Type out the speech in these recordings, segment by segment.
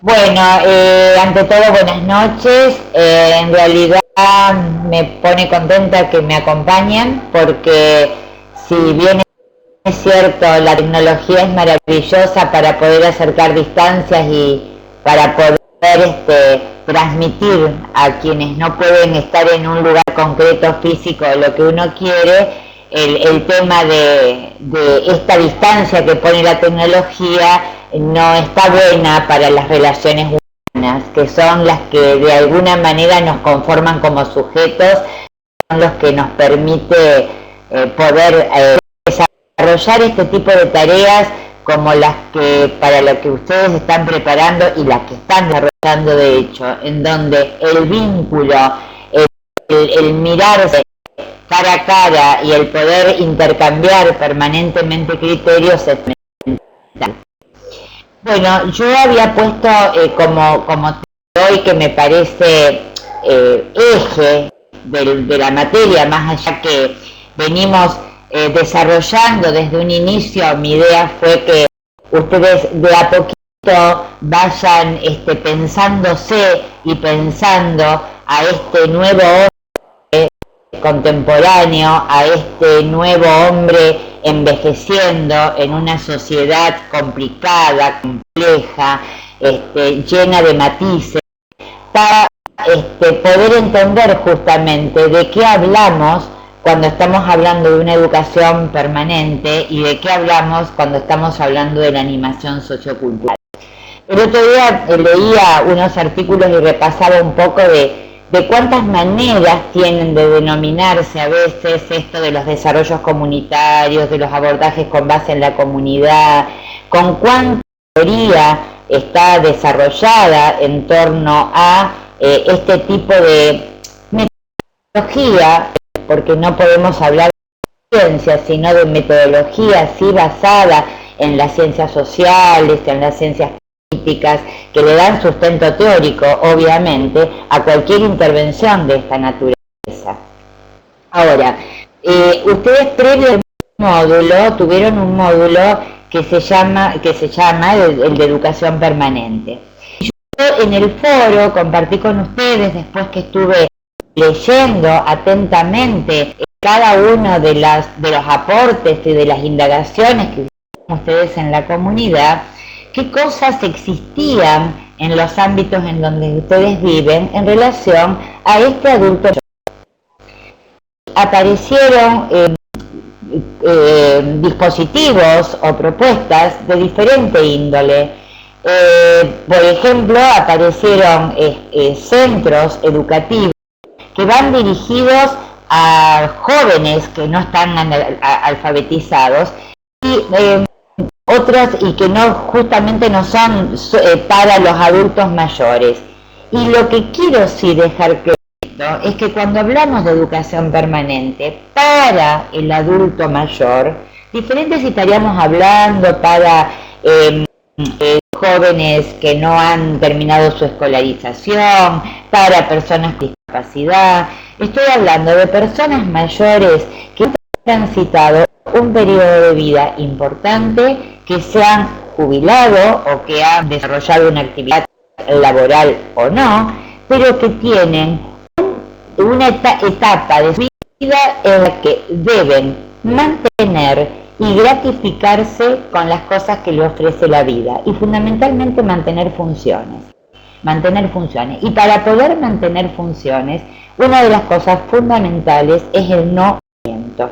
Bueno, ante todo buenas noches. En realidad me pone contenta que me acompañen porque si bien es cierto, la tecnología es maravillosa para poder acercar distancias y para poder transmitir a quienes no pueden estar en un lugar concreto físico lo que uno quiere. El tema de esta distancia que pone la tecnología no está buena para las relaciones humanas, que son las que de alguna manera nos conforman como sujetos, son los que nos permite poder desarrollar este tipo de tareas como las que para lo que ustedes están preparando y las que están desarrollando de hecho, en donde el vínculo, el mirarse cara a cara y el poder intercambiar permanentemente criterios es fundamental. Bueno, yo había puesto como hoy que me parece eje de la materia, más allá que venimos desarrollando desde un inicio. Mi idea fue que ustedes de a poquito vayan pensándose y pensando a este nuevo hombre contemporáneo, a este nuevo hombre envejeciendo en una sociedad complicada, compleja, llena de matices, para poder entender justamente de qué hablamos cuando estamos hablando de una educación permanente y de qué hablamos cuando estamos hablando de la animación sociocultural. El otro día leía unos artículos y repasaba un poco de cuántas maneras tienen de denominarse a veces esto de los desarrollos comunitarios, de los abordajes con base en la comunidad, con cuánta teoría está desarrollada en torno a este tipo de metodología, porque no podemos hablar de ciencia, sino de metodología así basada en las ciencias sociales, en las ciencias políticas, que le dan sustento teórico, obviamente, a cualquier intervención de esta naturaleza. Ahora, ustedes previo al módulo tuvieron un módulo que se llama el de educación permanente. Yo en el foro compartí con ustedes, después que estuve leyendo atentamente cada uno de los aportes y de las indagaciones que hicieron ustedes en la comunidad, qué cosas existían en los ámbitos en donde ustedes viven en relación a este adulto. Aparecieron dispositivos o propuestas de diferente índole. Por ejemplo, aparecieron centros educativos que van dirigidos a jóvenes que no están alfabetizados y otros y que justamente no son para los adultos mayores. Y lo que quiero sí dejar claro es que cuando hablamos de educación permanente para el adulto mayor, diferente si estaríamos hablando para jóvenes que no han terminado su escolarización, para personas con discapacidad. Estoy hablando de personas mayores que han transitado un periodo de vida importante, que se han jubilado o que han desarrollado una actividad laboral o no, pero que tienen una etapa de su vida en la que deben mantener y gratificarse con las cosas que le ofrece la vida y fundamentalmente mantener funciones. Y para poder mantener funciones, una de las cosas fundamentales es el no movimiento,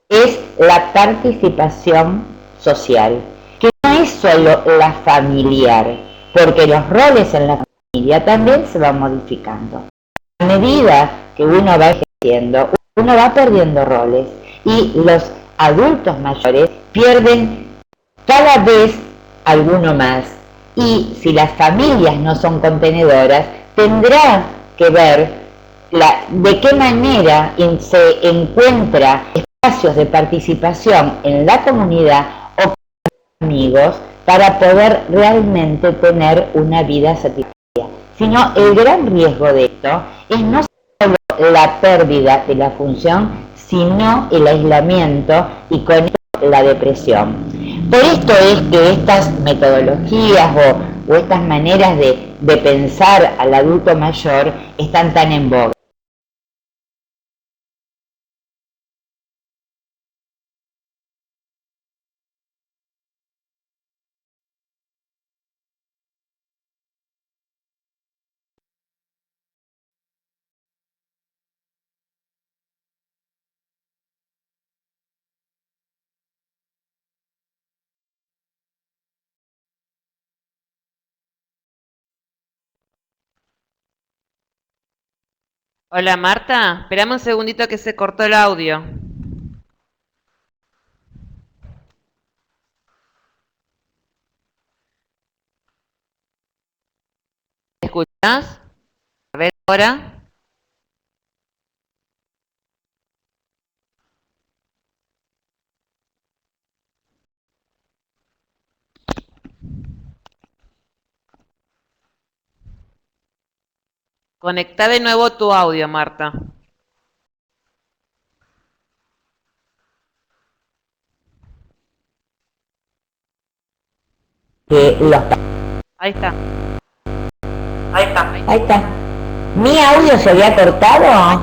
es la participación social, que no es solo la familiar, porque los roles en la familia también se van modificando. A medida que uno va ejerciendo, uno va perdiendo roles y los adultos mayores pierden cada vez alguno más. Y si las familias no son contenedoras, tendrá que ver de qué manera se encuentra espacios de participación en la comunidad o con amigos para poder realmente tener una vida satisfactoria. Sino el gran riesgo de esto es no solo la pérdida de la función, sino el aislamiento y con esto la depresión. Por esto es que estas metodologías o estas maneras de pensar al adulto mayor están tan en boga. Hola Marta, esperame un segundito que se cortó el audio. ¿Me escuchás? A ver ahora. Conectá de nuevo tu audio, Marta. Que los... Ahí está. Ahí está. ¿Mi audio se había cortado?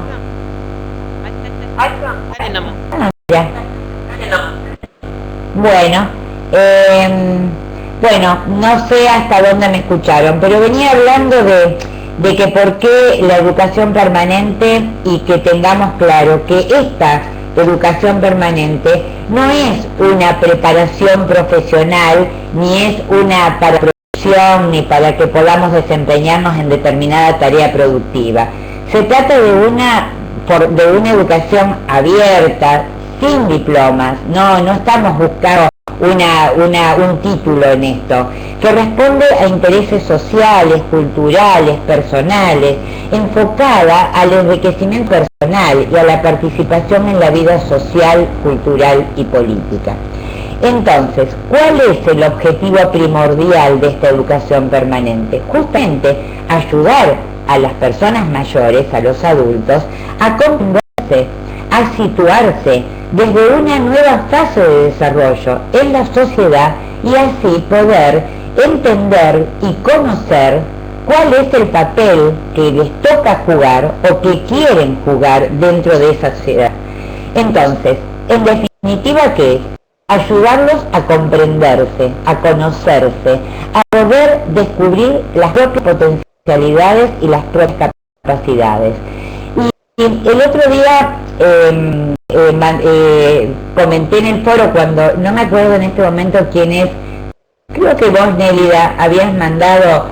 Dale nomás. Ya. Bueno, bueno, no sé hasta dónde me escucharon, pero venía hablando de que por qué la educación permanente y que tengamos claro que esta educación permanente no es una preparación profesional, ni es una para producción, ni para que podamos desempeñarnos en determinada tarea productiva. Se trata de una educación abierta, sin diplomas, no estamos buscando un título en esto, que responde a intereses sociales, culturales, personales, enfocada al enriquecimiento personal y a la participación en la vida social, cultural y política. Entonces, ¿cuál es el objetivo primordial de esta educación permanente? Justamente ayudar a las personas mayores, a los adultos, a comprenderse, a situarse desde una nueva fase de desarrollo en la sociedad y así poder entender y conocer cuál es el papel que les toca jugar o que quieren jugar dentro de esa sociedad. Entonces, en definitiva, ¿qué es? Ayudarlos a comprenderse, a conocerse, a poder descubrir las propias potencialidades y las propias capacidades. Y el otro día comenté en el foro, cuando no me acuerdo en este momento quién es, creo que vos, Nélida, habías mandado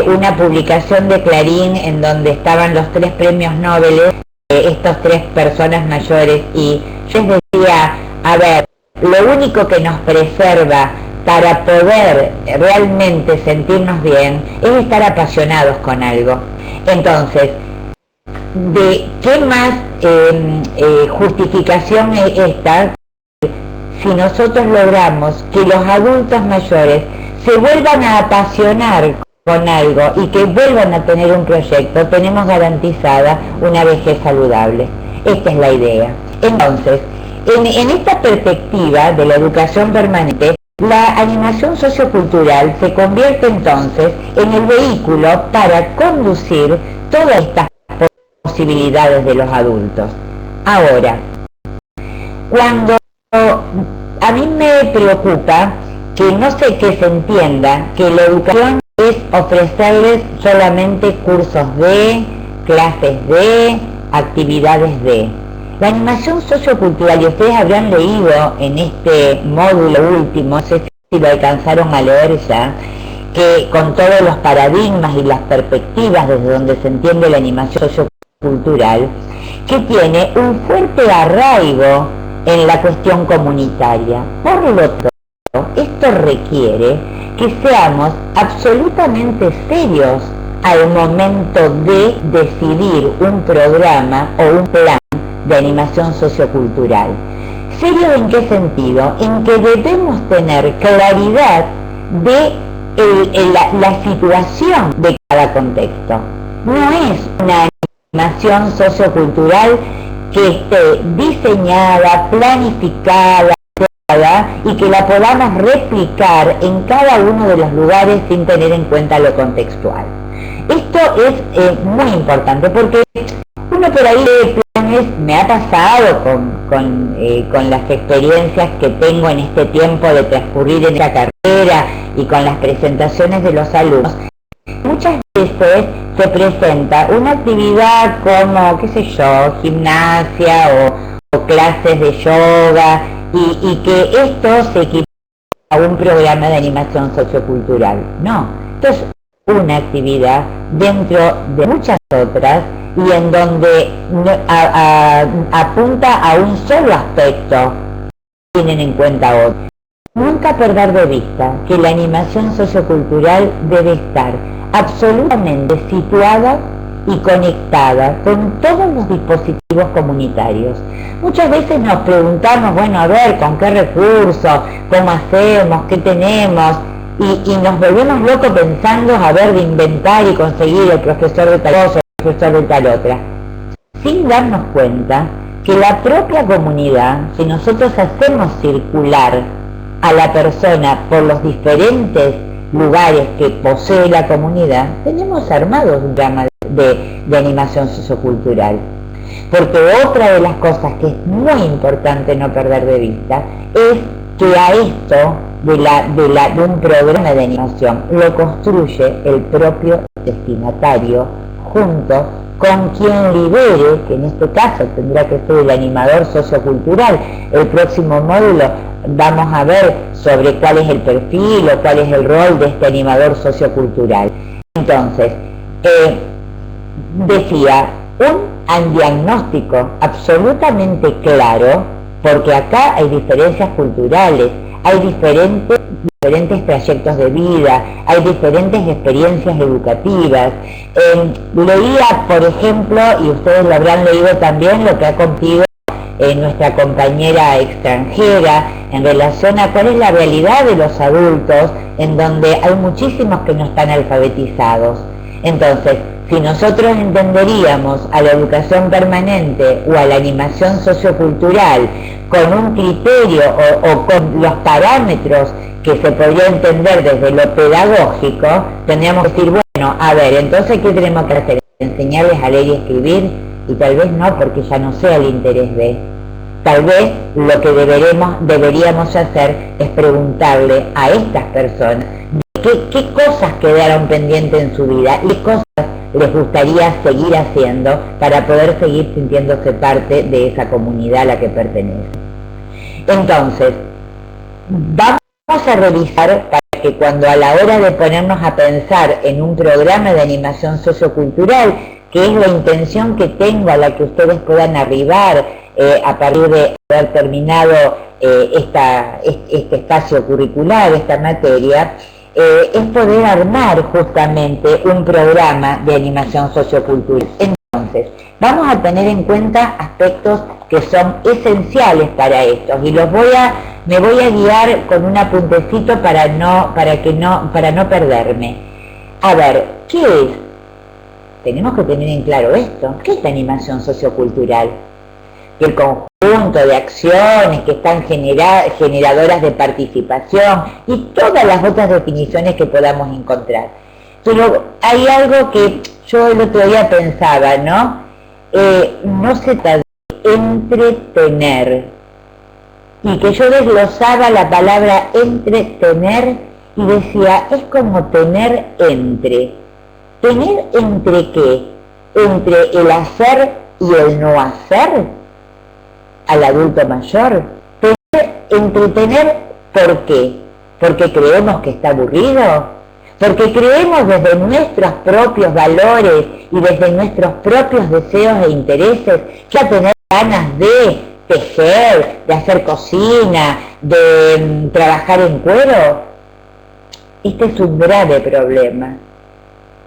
una publicación de Clarín en donde estaban los 3 premios Nobel, estas 3 personas mayores, y yo les decía, a ver, lo único que nos preserva para poder realmente sentirnos bien es estar apasionados con algo. Entonces, ¿de qué más justificación es esta? Si nosotros logramos que los adultos mayores se vuelvan a apasionar con algo y que vuelvan a tener un proyecto, tenemos garantizada una vejez saludable. Esta es la idea. Entonces, en esta perspectiva de la educación permanente, la animación sociocultural se convierte entonces en el vehículo para conducir todas estas posibilidades de los adultos. Ahora, cuando a mí me preocupa que no sé que se entienda que la educación es ofrecerles solamente cursos de, clases de, actividades de. La animación sociocultural, y ustedes habrán leído en este módulo último, no sé si lo alcanzaron a leer ya, que con todos los paradigmas y las perspectivas desde donde se entiende la animación sociocultural, que tiene un fuerte arraigo en la cuestión comunitaria. Por lo tanto, esto requiere que seamos absolutamente serios al momento de decidir un programa o un plan de animación sociocultural. ¿Serio en qué sentido? En que debemos tener claridad de la situación de cada contexto. No es una animación sociocultural que esté diseñada, planificada, y que la podamos replicar en cada uno de los lugares sin tener en cuenta lo contextual. Esto es muy importante porque uno por ahí de planes, me ha pasado con las experiencias que tengo en este tiempo de transcurrir en esta carrera y con las presentaciones de los alumnos. Muchas veces se presenta una actividad como, qué sé yo, gimnasia o clases de yoga y que esto se equipara a un programa de animación sociocultural. No, esto es una actividad dentro de muchas otras y en donde apunta a un solo aspecto, tienen en cuenta otro. Nunca perder de vista que la animación sociocultural debe estar absolutamente situada y conectada con todos los dispositivos comunitarios. Muchas veces nos preguntamos, bueno, a ver, ¿con qué recursos? ¿Cómo hacemos? ¿Qué tenemos? Y nos volvemos locos pensando, a ver, de inventar y conseguir el profesor de tal cosa, el profesor de tal otra, sin darnos cuenta que la propia comunidad, si nosotros hacemos circular a la persona por los diferentes lugares que posee la comunidad, tenemos armados un programa de animación sociocultural. Porque otra de las cosas que es muy importante no perder de vista es que a esto de un programa de animación lo construye el propio destinatario junto con quien lidere, que en este caso tendrá que ser el animador sociocultural. El próximo módulo vamos a ver sobre cuál es el perfil o cuál es el rol de este animador sociocultural. Entonces, decía, un diagnóstico absolutamente claro, porque acá hay diferencias culturales, hay diferentes trayectos de vida, hay diferentes experiencias educativas. Leía, por ejemplo, y ustedes lo habrán leído también, lo que ha contigo nuestra compañera extranjera en relación a cuál es la realidad de los adultos, en donde hay muchísimos que no están alfabetizados. Entonces, si nosotros entenderíamos a la educación permanente o a la animación sociocultural con un criterio o con los parámetros que se podría entender desde lo pedagógico, tendríamos que decir, bueno, a ver, entonces ¿qué tenemos que hacer? ¿Enseñarles a leer y escribir? Y tal vez no, porque ya no sea el interés de. Tal vez lo que deberíamos hacer es preguntarle a estas personas qué cosas quedaron pendientes en su vida y qué cosas les gustaría seguir haciendo para poder seguir sintiéndose parte de esa comunidad a la que pertenece. Entonces, vamos a revisar para que cuando a la hora de ponernos a pensar en un programa de animación sociocultural, que es la intención que tengo a la que ustedes puedan arribar a partir de haber terminado este espacio curricular, esta materia, es poder armar justamente un programa de animación sociocultural. Entonces, vamos a tener en cuenta aspectos que son esenciales para esto y me voy a guiar con un apuntecito para no perderme. A ver, ¿qué es? Tenemos que tener en claro esto. ¿Qué es la animación sociocultural? Que el conjunto de acciones que están generadoras de participación y todas las otras definiciones que podamos encontrar. Pero hay algo que yo el otro día pensaba, ¿no? No se trata de entretener. Y que yo desglosaba la palabra entretener y decía, es como tener entre. ¿Tener entre qué? ¿Entre el hacer y el no hacer al adulto mayor? Entretener, ¿por qué? ¿Porque creemos que está aburrido? ¿Porque creemos desde nuestros propios valores y desde nuestros propios deseos e intereses que a tener ganas de tejer, de hacer cocina, de trabajar en cuero? Este es un grave problema.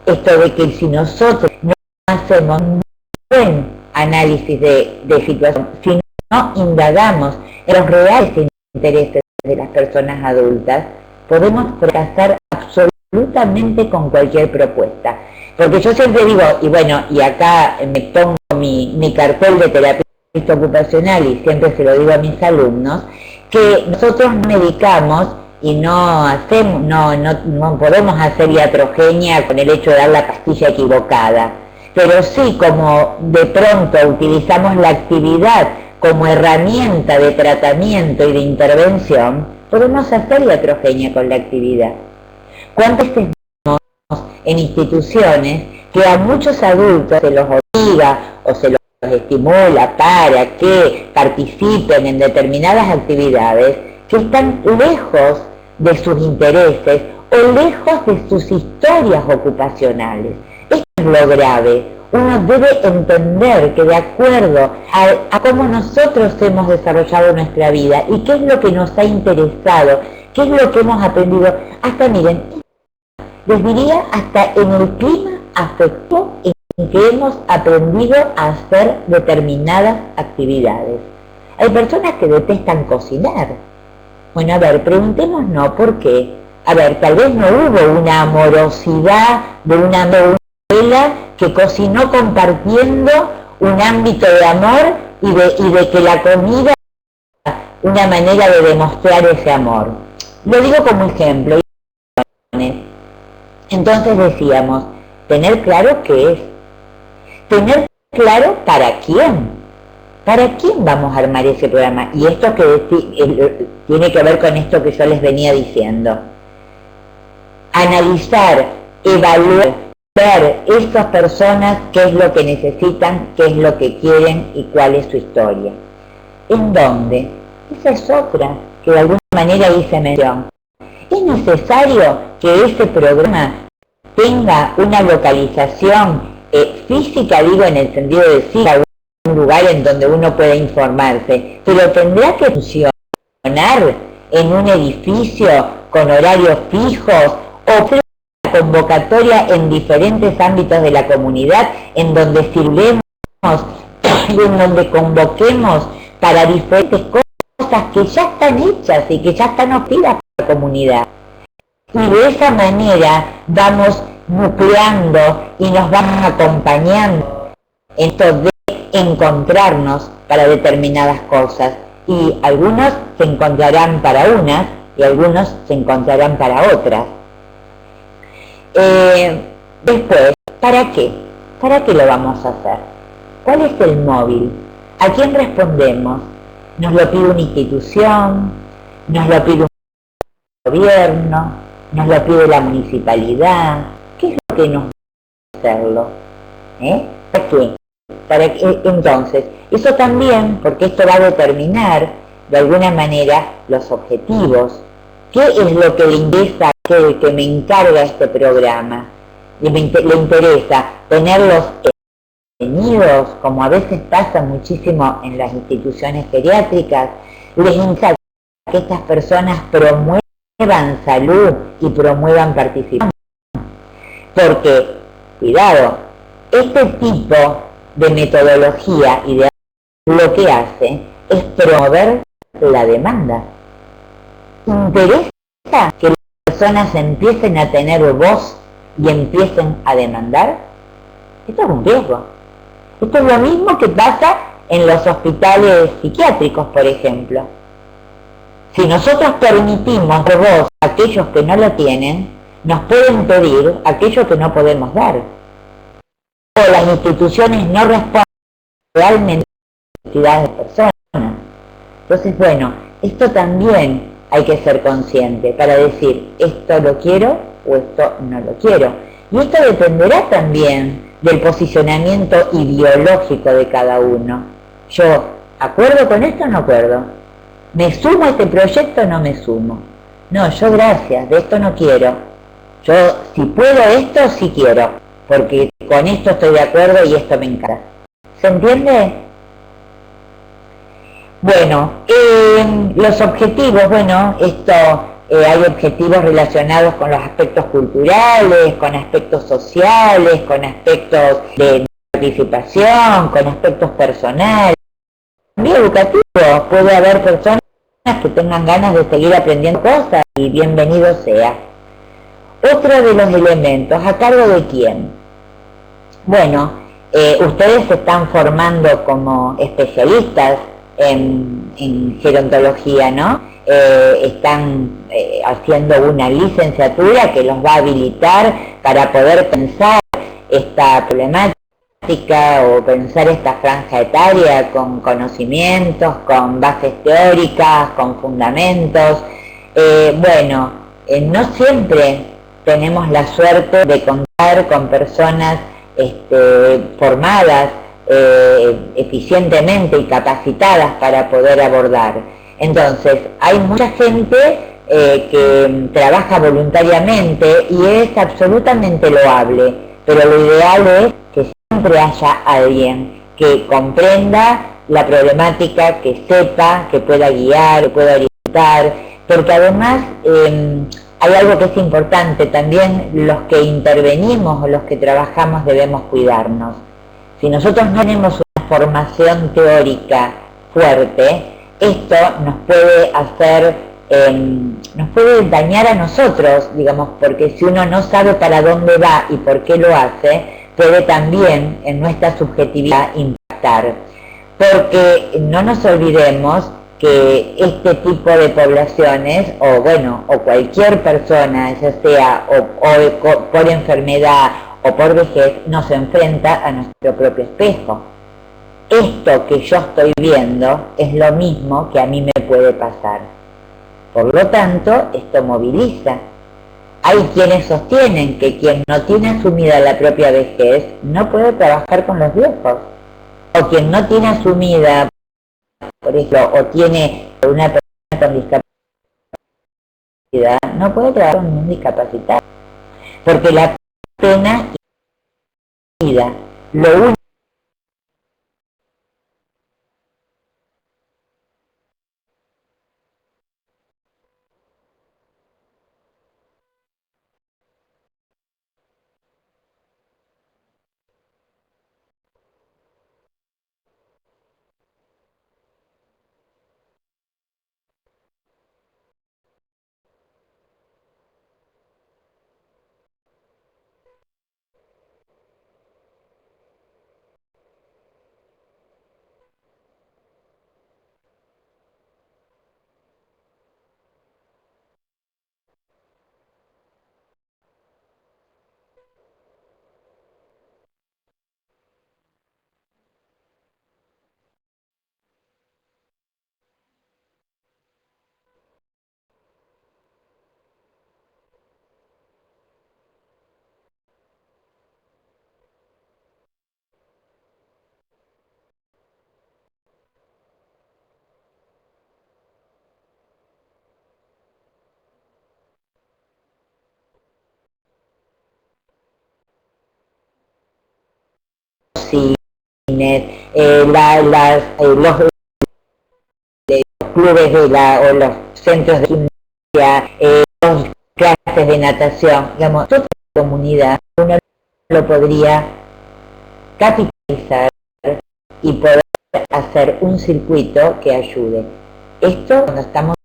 Esto de que si nosotros no hacemos un buen análisis de situación, si no indagamos en los reales intereses de las personas adultas, podemos fracasar absolutamente con cualquier propuesta. Porque yo siempre digo, y bueno, y acá me pongo mi cartel de terapeuta ocupacional y siempre se lo digo a mis alumnos, que nosotros no medicamos y no hacemos, no podemos hacer iatrogenia con el hecho de dar la pastilla equivocada, pero sí, como de pronto utilizamos la actividad como herramienta de tratamiento y de intervención, podemos hacer iatrogenia con la actividad. ¿Cuántas veces vemos en instituciones que a muchos adultos se los obliga o se los estimula para que participen en determinadas actividades que están lejos de sus intereses o lejos de sus historias ocupacionales? Esto es lo grave. Uno debe entender que de acuerdo a cómo nosotros hemos desarrollado nuestra vida y qué es lo que nos ha interesado, qué es lo que hemos aprendido, hasta miren, les diría hasta en el clima afectivo en que hemos aprendido a hacer determinadas actividades. Hay personas que detestan cocinar. Bueno, a ver, preguntémonos por qué. A ver, tal vez no hubo una amorosidad de una abuela que cocinó compartiendo un ámbito de amor y de que la comida es una manera de demostrar ese amor. Lo digo como ejemplo. Entonces decíamos, tener claro qué es, tener claro para quién vamos a armar ese programa. Y esto que tiene que ver con esto que yo les venía diciendo. Analizar, evaluar, ver esas personas qué es lo que necesitan, qué es lo que quieren y cuál es su historia. ¿En dónde? Esa es otra que de alguna manera hice mención. ¿Es necesario que ese programa tenga una localización física, digo en el sentido de sí, un lugar en donde uno pueda informarse, pero tendrá que funcionar en un edificio con horarios fijos o una convocatoria en diferentes ámbitos de la comunidad en donde sirvemos y en donde convoquemos para diferentes cosas que ya están hechas y que ya están ofrecidas por la comunidad? Y de esa manera vamos nucleando y nos vamos acompañando en esto de encontrarnos para determinadas cosas, y algunos se encontrarán para unas y algunos se encontrarán para otras. Después, ¿para qué? ¿Para qué lo vamos a hacer? ¿Cuál es el móvil? ¿A quién respondemos? ¿Nos lo pide una institución? ¿Nos lo pide un gobierno? ¿Nos lo pide la municipalidad? ¿Qué es lo que nos va a hacerlo? ¿Para qué? Entonces, eso también, porque esto va a determinar de alguna manera los objetivos. ¿Qué es lo que le interesa que me encarga este programa? Le interesa tenerlos detenidos, como a veces pasa muchísimo en las instituciones geriátricas. Les interesa que estas personas promuevan salud y promuevan participación. Porque, cuidado, este tipo de metodología y de lo que hace es promover la demanda. ¿Interesa que las personas empiecen a tener voz y empiecen a demandar? Esto es un riesgo. Esto es lo mismo que pasa en los hospitales psiquiátricos, por ejemplo. Si nosotros permitimos dar voz a aquellos que no lo tienen, nos pueden pedir aquello que no podemos dar. O las instituciones no responden realmente a las necesidades de personas. Entonces, bueno, esto también hay que ser consciente para decir, esto lo quiero o esto no lo quiero. Y esto dependerá también del posicionamiento ideológico de cada uno. Yo, ¿acuerdo con esto o no acuerdo? ¿Me sumo a este proyecto o no me sumo? No, yo gracias, de esto no quiero. Yo, si puedo esto, sí quiero, porque con esto estoy de acuerdo y esto me encanta. ¿Se entiende? Bueno, los objetivos, bueno, hay objetivos relacionados con los aspectos culturales, con aspectos sociales, con aspectos de participación, con aspectos personales. También educativo, puede haber personas que tengan ganas de seguir aprendiendo cosas y bienvenido sea. Otro de los elementos, ¿a cargo de quién? Bueno, ustedes se están formando como especialistas en gerontología, ¿no? Están haciendo una licenciatura que los va a habilitar para poder pensar esta problemática o pensar esta franja etaria con conocimientos, con bases teóricas, con fundamentos. No siempre tenemos la suerte de contar con personas formadas eficientemente y capacitadas para poder abordar. Entonces, hay mucha gente que trabaja voluntariamente y es absolutamente loable, pero lo ideal es que siempre haya alguien que comprenda la problemática, que sepa, que pueda guiar, que pueda orientar, porque además hay algo que es importante, también los que intervenimos o los que trabajamos debemos cuidarnos. Si nosotros no tenemos una formación teórica fuerte, esto nos puede hacer, nos puede dañar a nosotros, digamos, porque si uno no sabe para dónde va y por qué lo hace, puede también en nuestra subjetividad impactar. Porque no nos olvidemos que este tipo de poblaciones, o cualquier persona, ya sea o por enfermedad o por vejez, nos enfrenta a nuestro propio espejo. Esto que yo estoy viendo es lo mismo que a mí me puede pasar. Por lo tanto, esto moviliza. Hay quienes sostienen que quien no tiene asumida la propia vejez no puede trabajar con los viejos. O quien no tiene asumida, por ejemplo, o tiene una persona con discapacidad, no puede trabajar con un discapacitado. Porque la pena y vida, lo único cines, los clubes o los centros de gimnasia, los clases de natación, digamos, toda la comunidad, uno lo podría capitalizar y poder hacer un circuito que ayude. Esto cuando estamos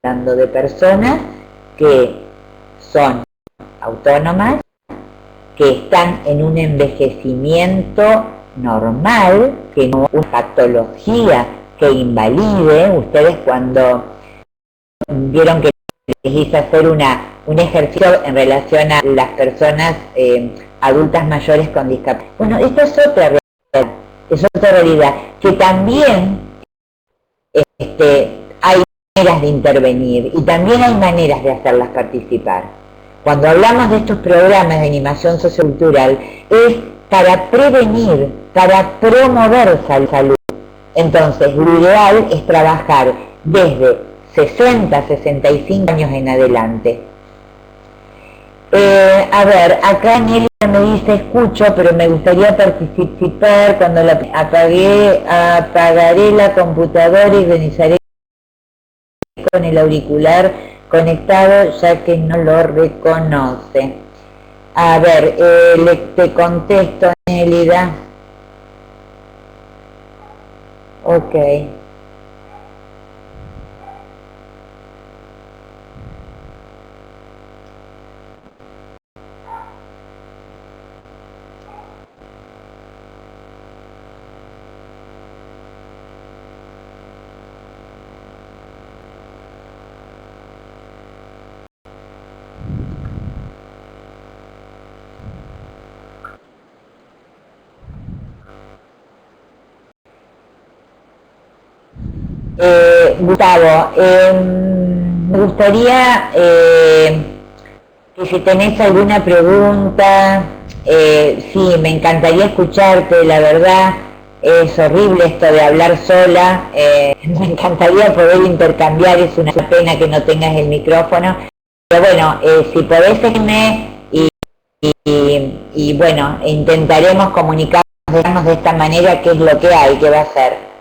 hablando de personas que son autónomas, que están en un envejecimiento normal, que no es una patología que invalide. Ustedes cuando vieron que les hice hacer un ejercicio en relación a las personas adultas mayores con discapacidad. Bueno, esto es otra realidad, que también hay maneras de intervenir y también hay maneras de hacerlas participar. Cuando hablamos de estos programas de animación sociocultural, es para prevenir, para promover salud. Entonces, lo ideal es trabajar desde 60, 65 años en adelante. Acá Nelia me dice escucho, pero me gustaría participar. Cuando apagaré la computadora y reiniciaré con el auricular conectado, ya que no lo reconoce. Te contesto, Nelida. Ok. Gustavo, me gustaría que si tenés alguna pregunta, sí, me encantaría escucharte, la verdad. Es horrible esto de hablar sola, me encantaría poder intercambiar, es una pena que no tengas el micrófono, pero bueno, si podés seguirme y bueno, intentaremos comunicarnos de esta manera, qué es lo que hay, qué va a ser.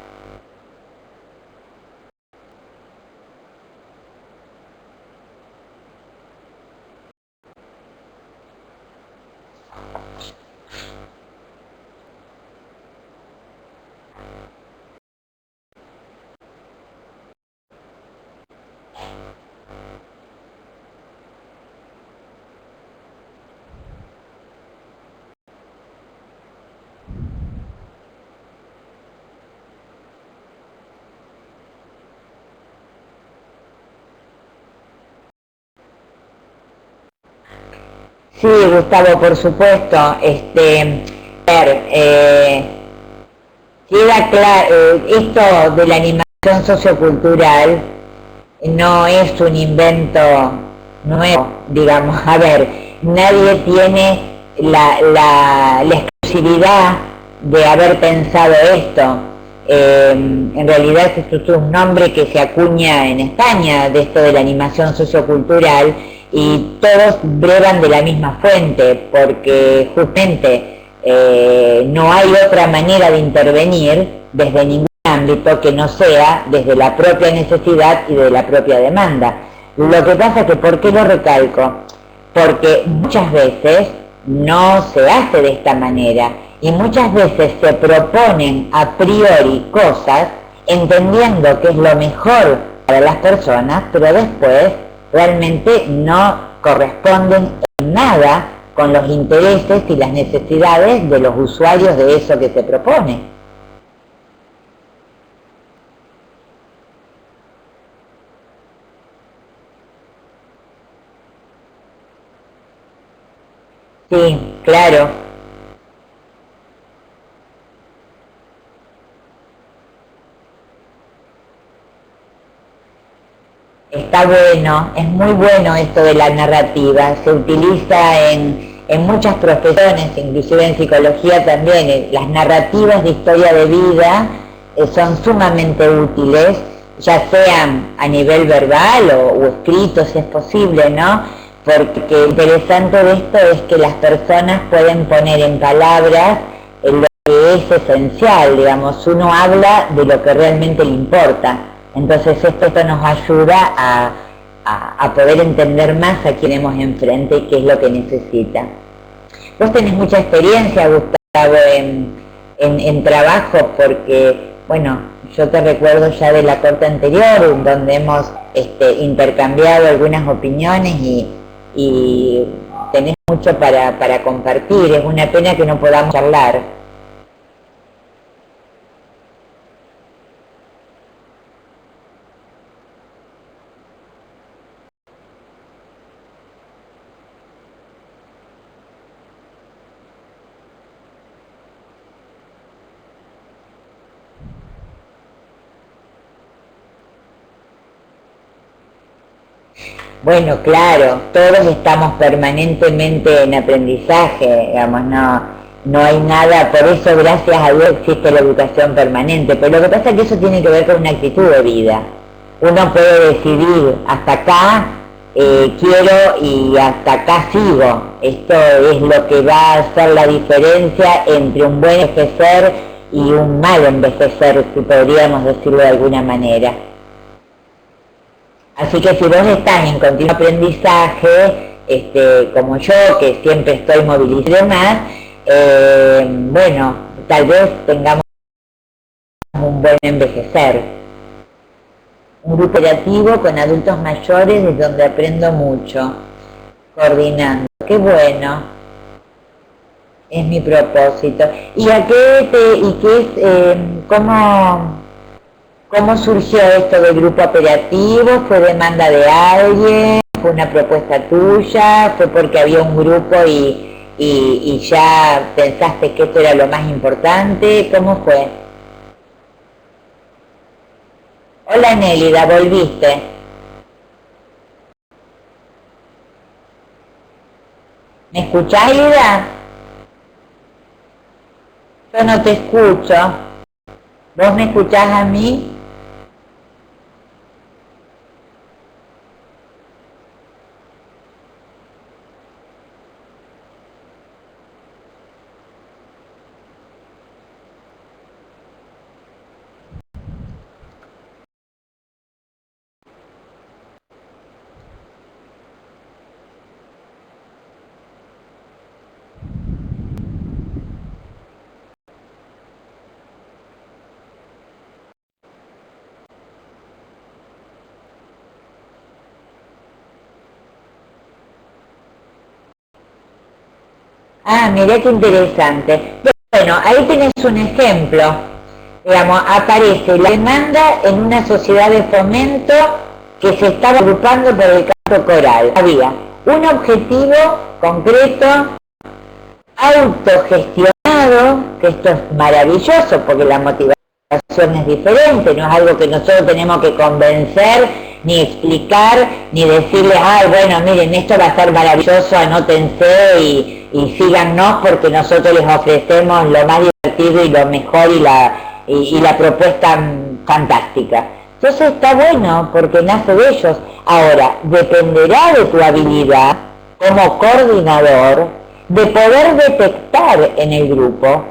Sí, Gustavo, por supuesto. Queda claro, esto de la animación sociocultural no es un invento nuevo, digamos. A ver, nadie tiene la exclusividad de haber pensado esto. En realidad esto es un nombre que se acuña en España, de esto de la animación sociocultural, y todos brevan de la misma fuente, porque justamente no hay otra manera de intervenir desde ningún ámbito que no sea desde la propia necesidad y de la propia demanda. Lo que pasa es que, ¿por qué lo recalco? Porque muchas veces no se hace de esta manera y muchas veces se proponen a priori cosas entendiendo que es lo mejor para las personas, pero después realmente no corresponden en nada con los intereses y las necesidades de los usuarios de eso que se propone. Sí, claro. Está bueno, es muy bueno esto de la narrativa, se utiliza en muchas profesiones, inclusive en psicología también. Las narrativas de historia de vida son sumamente útiles, ya sean a nivel verbal o escrito si es posible, ¿no? Porque lo interesante de esto es que las personas pueden poner en palabras lo que es esencial, digamos, uno habla de lo que realmente le importa. Entonces esto nos ayuda a poder entender más a quien hemos enfrente y qué es lo que necesita. Vos tenés mucha experiencia, Gustavo, en trabajo, porque, bueno, yo te recuerdo ya de la corte anterior, donde hemos intercambiado algunas opiniones y tenés mucho para compartir. Es una pena que no podamos charlar. Bueno, claro, todos estamos permanentemente en aprendizaje, digamos, no hay nada, por eso gracias a Dios existe la educación permanente, pero lo que pasa es que eso tiene que ver con una actitud de vida. Uno puede decidir, hasta acá quiero y hasta acá sigo. Esto es lo que va a hacer la diferencia entre un buen envejecer y un mal envejecer, si podríamos decirlo de alguna manera. Así que si vos estás en continuo aprendizaje, como yo, que siempre estoy movilizada y demás, bueno, tal vez tengamos un buen envejecer. Un grupo operativo con adultos mayores de donde aprendo mucho, coordinando. Qué bueno, es mi propósito. ¿Y a cómo surgió esto del grupo operativo? ¿Fue demanda de alguien? ¿Fue una propuesta tuya? ¿Fue porque había un grupo y ya pensaste que esto era lo más importante? ¿Cómo fue? Hola Nélida, volviste. ¿Me escuchás, Nélida? Yo no te escucho. ¿Vos me escuchás a mí? Ah, mirá qué interesante. Bueno, ahí tenés un ejemplo. Digamos, aparece la demanda en una sociedad de fomento que se estaba agrupando por el canto coral. Había un objetivo concreto, autogestionado, que esto es maravilloso porque la motivación es diferente, no es algo que nosotros tenemos que convencer, ni explicar, ni decirles, ay, bueno, miren, esto va a ser maravilloso, anótense y síganos porque nosotros les ofrecemos lo más divertido y lo mejor y la propuesta fantástica. Entonces está bueno porque nace de ellos. Ahora, dependerá de tu habilidad como coordinador de poder detectar en el grupo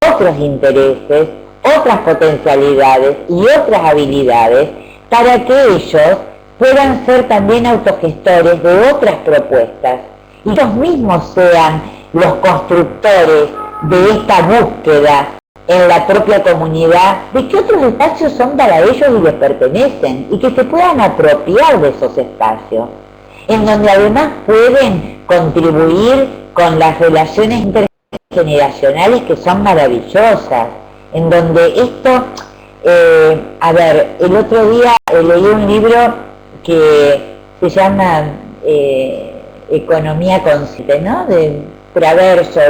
otros intereses, otras potencialidades y otras habilidades para que ellos puedan ser también autogestores de otras propuestas y ellos mismos sean los constructores de esta búsqueda en la propia comunidad de que otros espacios son para ellos y les pertenecen y que se puedan apropiar de esos espacios, en donde además pueden contribuir con las relaciones intergeneracionales que son maravillosas, en donde esto, a ver, el otro día leí un libro que se llama Economía Consciente, ¿no? De Traverso,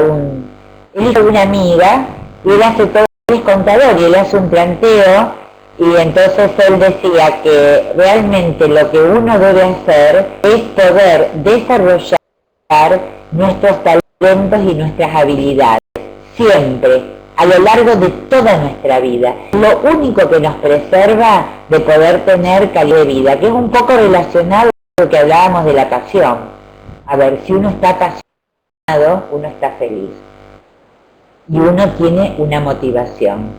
el hijo de una amiga, y él hace todo, él es contador y él hace un planteo, y entonces él decía que realmente lo que uno debe hacer es poder desarrollar nuestros talentos y nuestras habilidades, siempre, a lo largo de toda nuestra vida. Lo único que nos preserva de poder tener calidad de vida, que es un poco relacionado a lo que hablábamos de la pasión. A ver, si uno está apasionado, uno está feliz. Y uno tiene una motivación.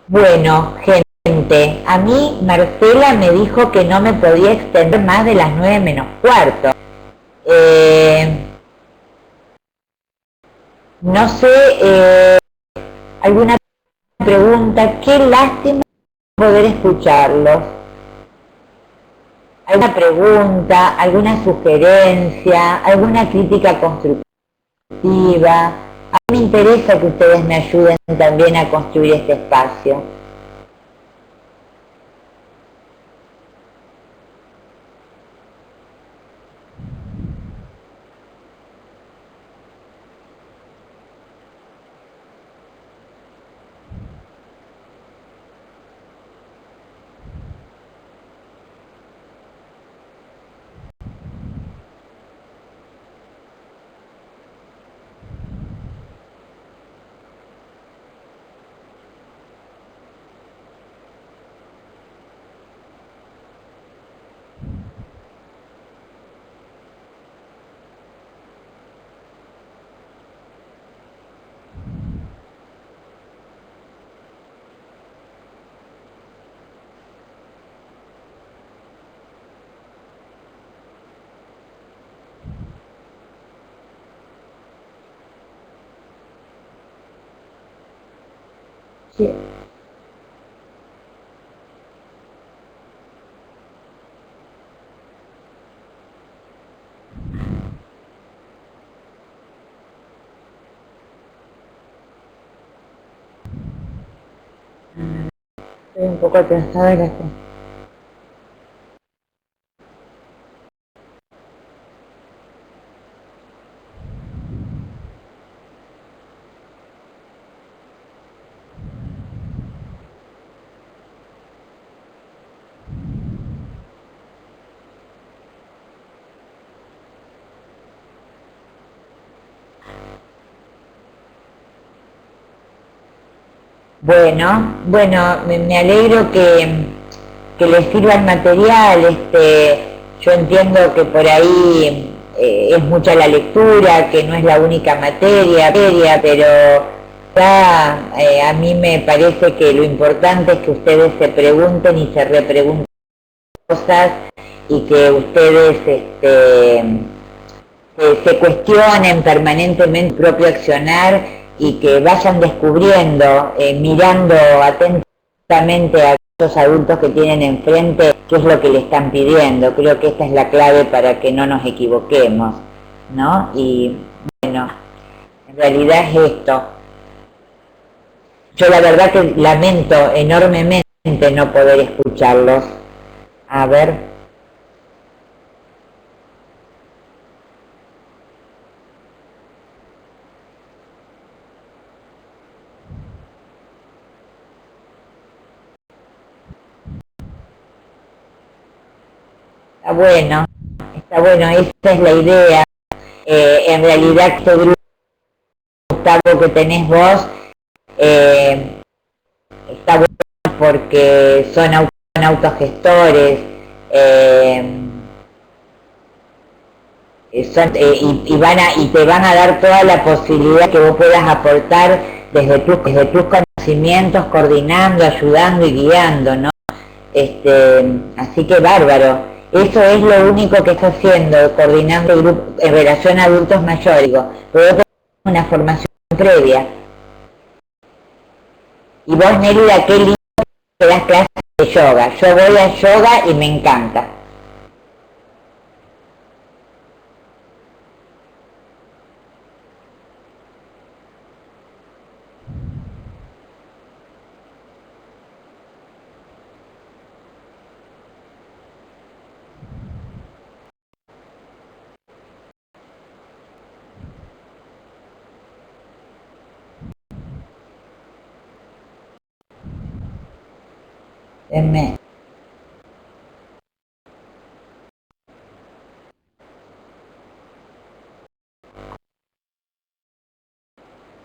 Bueno, gente, a mí Marcela me dijo que no me podía extender más de las 9 menos cuarto. No sé, alguna pregunta, qué lástima poder escucharlos. ¿Alguna pregunta, alguna sugerencia, alguna crítica constructiva? A mí me interesa que ustedes me ayuden también a construir este espacio. Sí. Estoy un poco cansada de la... Bueno, me alegro que les sirva el material. Yo entiendo que por ahí es mucha la lectura, que no es la única materia, pero ya, a mí me parece que lo importante es que ustedes se pregunten y se repregunten cosas y que ustedes se cuestionen permanentemente su propio accionar y que vayan descubriendo, mirando atentamente a los adultos que tienen enfrente, qué es lo que le están pidiendo. Creo que esta es la clave para que no nos equivoquemos, ¿no? Y bueno, en realidad es esto. Yo la verdad que lamento enormemente no poder escucharlos. A ver. Está bueno, esa es la idea. En realidad este grupo, Gustavo, que tenés vos, está bueno porque son autogestores, y te van a dar toda la posibilidad que vos puedas aportar desde tus conocimientos, coordinando, ayudando y guiando, ¿no? Así que bárbaro. Eso es lo único que está haciendo, coordinando el grupo en relación a adultos mayores. Pero tenés una formación previa. Y vos, Nérida, qué lindo que das clases de yoga. Yo voy a yoga y me encanta.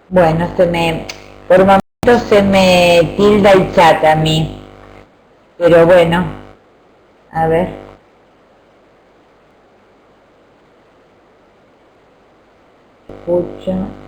Bueno, por momentos se me tilda el chat a mí, pero bueno, a ver. Escucho.